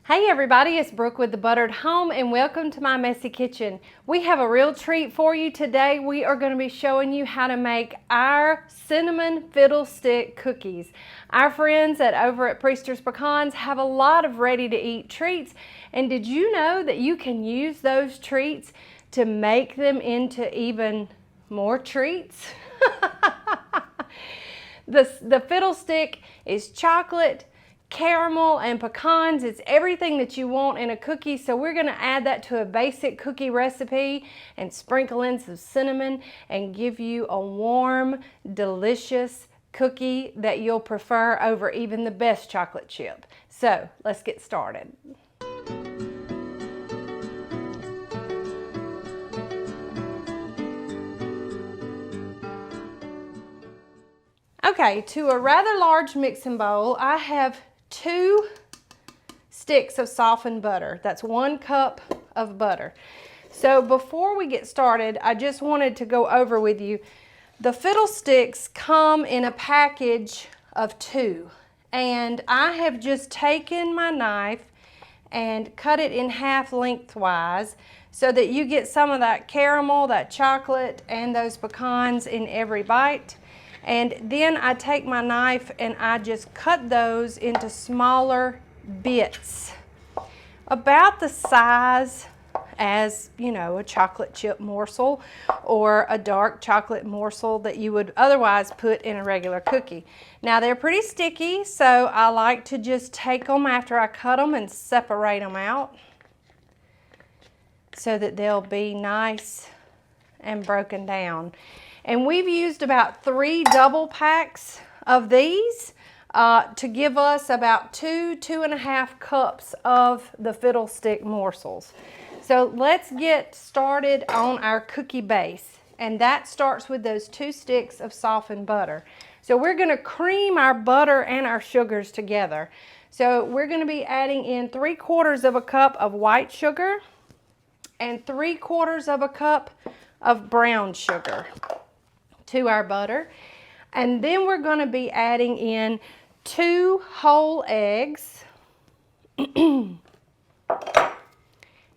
Hey everybody, it's Brooke with The Buttered Home and welcome to my messy kitchen. We have a real treat for you today. We are going to be showing you how to make our cinnamon fiddlestick cookies. Our friends over at Pecans have a lot of ready to eat treats, and did you know that you can use those treats to make them into even more treats? The fiddlestick is chocolate, caramel, and pecans. It's everything that you want in a cookie, so we're going to add that to a basic cookie recipe and sprinkle in some cinnamon and give you a warm, delicious cookie that you'll prefer over even the best chocolate chip. So let's get started. Okay, to a rather large mixing bowl, I have 2 sticks of softened butter. That's 1 cup of butter. So before we get started, I just wanted to go over with you, the Fiddlesticks come in a package of 2. And I have just taken my knife and cut it in half lengthwise so that you get some of that caramel, that chocolate, and those pecans in every bite. And then I take my knife and I just cut those into smaller bits, about the size as, you know, a chocolate chip morsel or a dark chocolate morsel that you would otherwise put in a regular cookie. Now they're pretty sticky, so I like to just take them after I cut them and separate them out so that they'll be nice and broken down. And we've used about 3 double packs of these to give us about 2.5 cups of the fiddlestick morsels. So let's get started on our cookie base. And that starts with those 2 sticks of softened butter. So we're going to cream our butter and our sugars together. So we're going to be adding in 3/4 of a cup of white sugar and 3/4 of a cup of brown sugar to our butter. And then we're going to be adding in 2 whole eggs and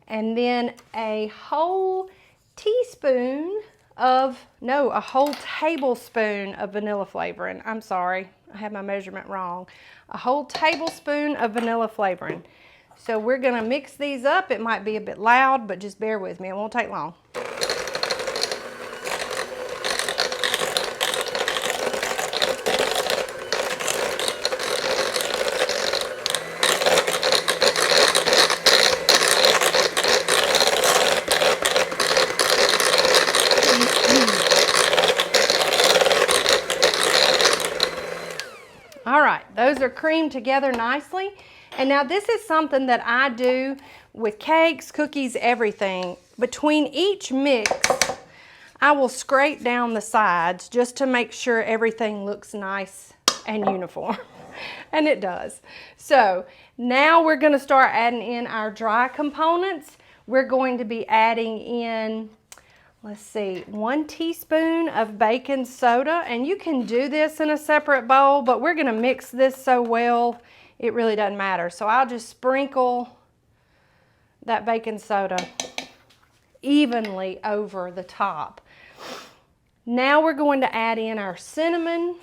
then a whole tablespoon of vanilla flavoring. I'm sorry, I had my measurement wrong. A whole tablespoon of vanilla flavoring. So we're going to mix these up. It might be a bit loud, but just bear with me, it won't take long. All right, those are creamed together nicely. And now this is something that I do with cakes, cookies, everything. Between each mix, I will scrape down the sides just to make sure everything looks nice and uniform. And it does. So now we're going to start adding in our dry components. We're going to be adding in, let's see, 1 teaspoon of baking soda, and you can do this in a separate bowl, but we're gonna mix this so well, it really doesn't matter. So I'll just sprinkle that baking soda evenly over the top. Now we're going to add in our cinnamon,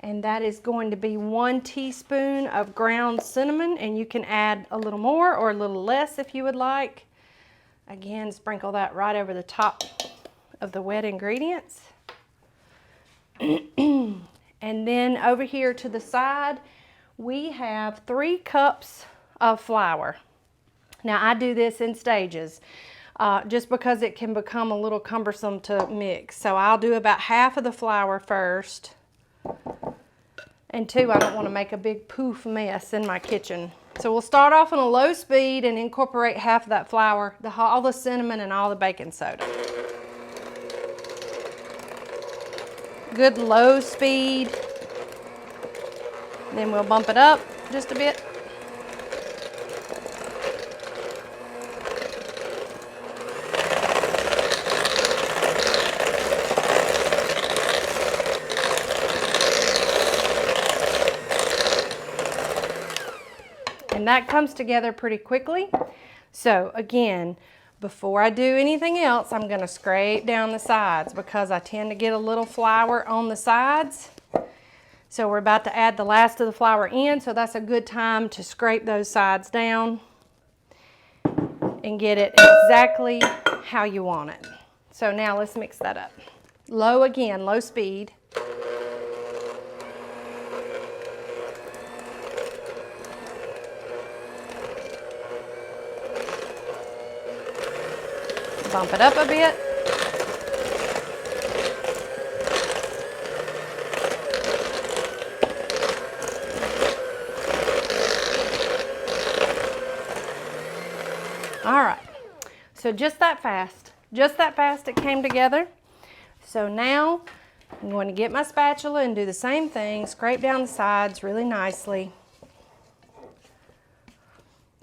and that is going to be 1 teaspoon of ground cinnamon, and you can add a little more or a little less if you would like. Again, sprinkle that right over the top of the wet ingredients. And then over here to the side, we have 3 cups of flour. Now I do this in stages just because it can become a little cumbersome to mix. So I'll do about half of the flour first. And 2, I don't want to make a big poof mess in my kitchen. So we'll start off on a low speed and incorporate half of that flour, all the cinnamon and all the baking soda. Good low speed. Then we'll bump it up just a bit. And that comes together pretty quickly. So again, before I do anything else, I'm going to scrape down the sides because I tend to get a little flour on the sides. So we're about to add the last of the flour in, so that's a good time to scrape those sides down and get it exactly how you want it. So now let's mix that up. Low again, low speed. Bump it up a bit. All right, so just that fast it came together. So now I'm going to get my spatula and do the same thing, scrape down the sides really nicely.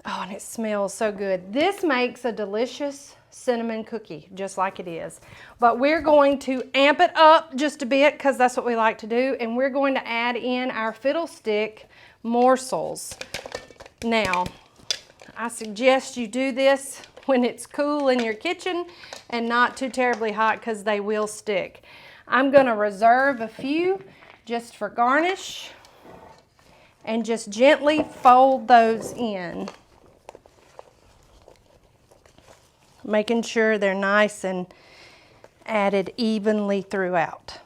Oh, and it smells so good. This makes a delicious cinnamon cookie, just like it is. But we're going to amp it up just a bit because that's what we like to do, and we're going to add in our fiddlestick morsels. Now, I suggest you do this when it's cool in your kitchen and not too terribly hot because they will stick. I'm going to reserve a few just for garnish and just gently fold those in, making sure they're nice and added evenly throughout.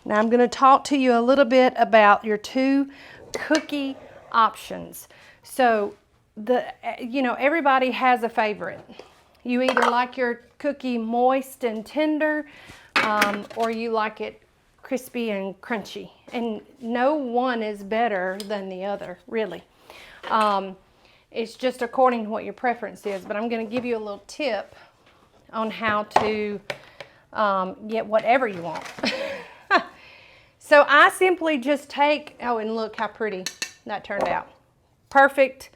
Now I'm going to talk to you a little bit about your two cookie options. So everybody has a favorite. You either like your cookie moist and tender, or you like it crispy and crunchy. And no one is better than the other, really. It's just according to what your preference is, but I'm going to give you a little tip on how to get whatever you want. So I simply just take, oh, and look how pretty that turned out. Perfect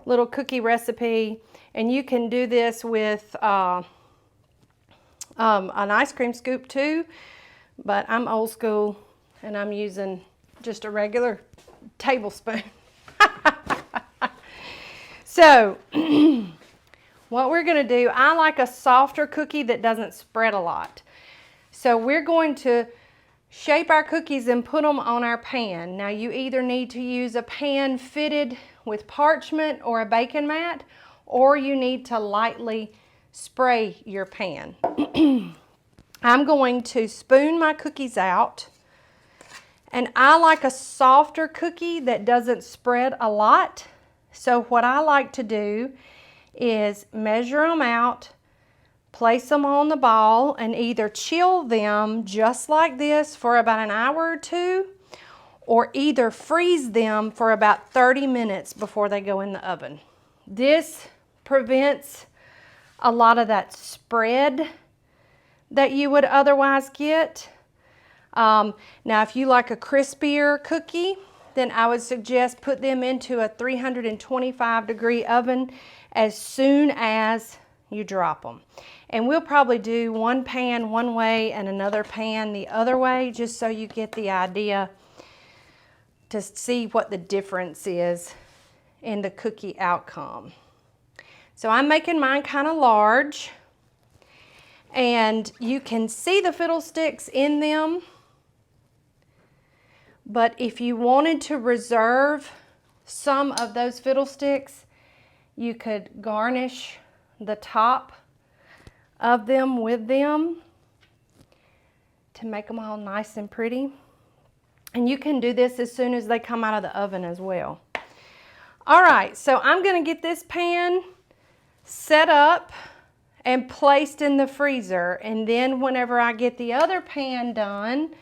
little cookie recipe. And you can do this with an ice cream scoop too, but I'm old school and I'm using just a regular tablespoon. So what we're going to do, I like a softer cookie that doesn't spread a lot. So we're going to shape our cookies and put them on our pan. Now you either need to use a pan fitted with parchment or a baking mat, or you need to lightly spray your pan. I'm going to spoon my cookies out, and I like a softer cookie that doesn't spread a lot. So what I like to do is measure them out, place them on the ball, and either chill them just like this for about an hour or two, or either freeze them for about 30 minutes before they go in the oven. This prevents a lot of that spread that you would otherwise get. Now, if you like a crispier cookie, then I would suggest put them into a 325-degree oven as soon as you drop them. And we'll probably do one pan one way and another pan the other way, just so you get the idea to see what the difference is in the cookie outcome. So I'm making mine kind of large, and you can see the fiddlesticks in them. But if you wanted to reserve some of those fiddlesticks, you could garnish the top of them with them to make them all nice and pretty. And you can do this as soon as they come out of the oven as well. All right, so I'm going to get this pan set up and placed in the freezer, and then whenever I get the other pan done,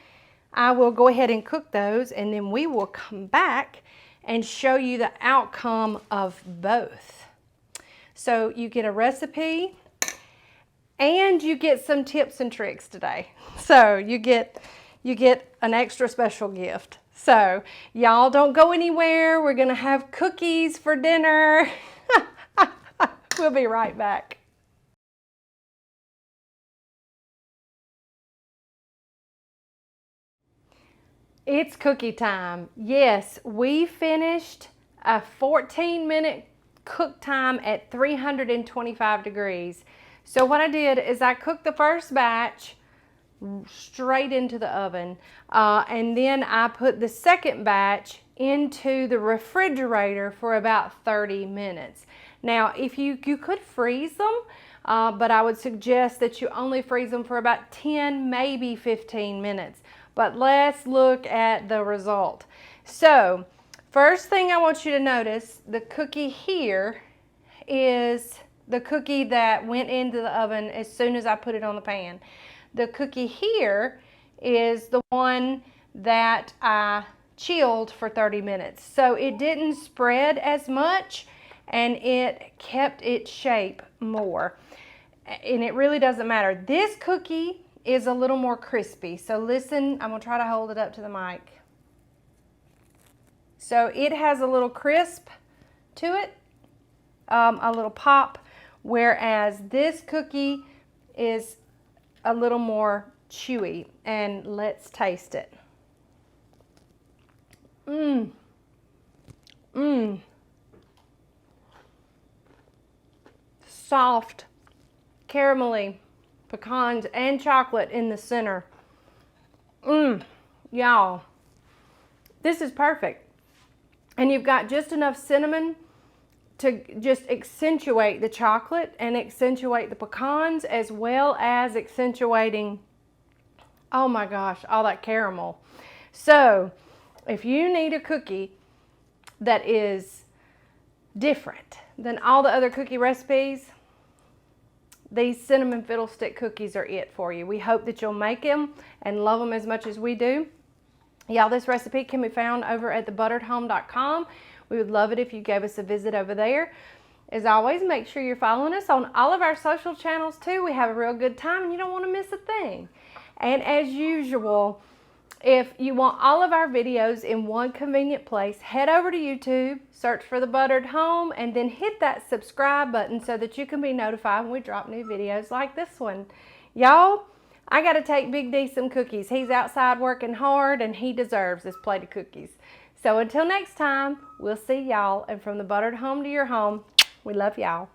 I will go ahead and cook those, and then we will come back and show you the outcome of both. So you get a recipe and you get some tips and tricks today. So you get an extra special gift. So y'all don't go anywhere. We're gonna have cookies for dinner. We'll be right back. It's cookie time. Yes, we finished a 14-minute cook time at 325 degrees. So what I did is I cooked the first batch straight into the oven, and then I put the second batch into the refrigerator for about 30 minutes. Now, if you could freeze them, but I would suggest that you only freeze them for about 10, maybe 15 minutes. But let's look at the result. So, first thing I want you to notice, the cookie here is the cookie that went into the oven as soon as I put it on the pan. The cookie here is the one that I chilled for 30 minutes. So it didn't spread as much and it kept its shape more. And it really doesn't matter. This cookie is a little more crispy. So listen, I'm gonna try to hold it up to the mic. So it has a little crisp to it, a little pop, whereas this cookie is a little more chewy. And let's taste it. Soft, caramelly, pecans and chocolate in the center. Y'all, this is perfect. And you've got just enough cinnamon to just accentuate the chocolate and accentuate the pecans, as well as accentuating, oh my gosh, all that caramel. So if you need a cookie that is different than all the other cookie recipes, these cinnamon fiddlestick cookies are it for you. We hope that you'll make them and love them as much as we do. Y'all, this recipe can be found over at thebutteredhome.com. We would love it if you gave us a visit over there. As always, make sure you're following us on all of our social channels too. We have a real good time and you don't want to miss a thing. And as usual, if you want all of our videos in one convenient place, head over to YouTube, search for The Buttered Home, and then hit that subscribe button so that you can be notified when we drop new videos like this one. Y'all, I got to take Big D some cookies. He's outside working hard and he deserves this plate of cookies. So until next time, we'll see y'all. And from The Buttered Home to your home, we love y'all.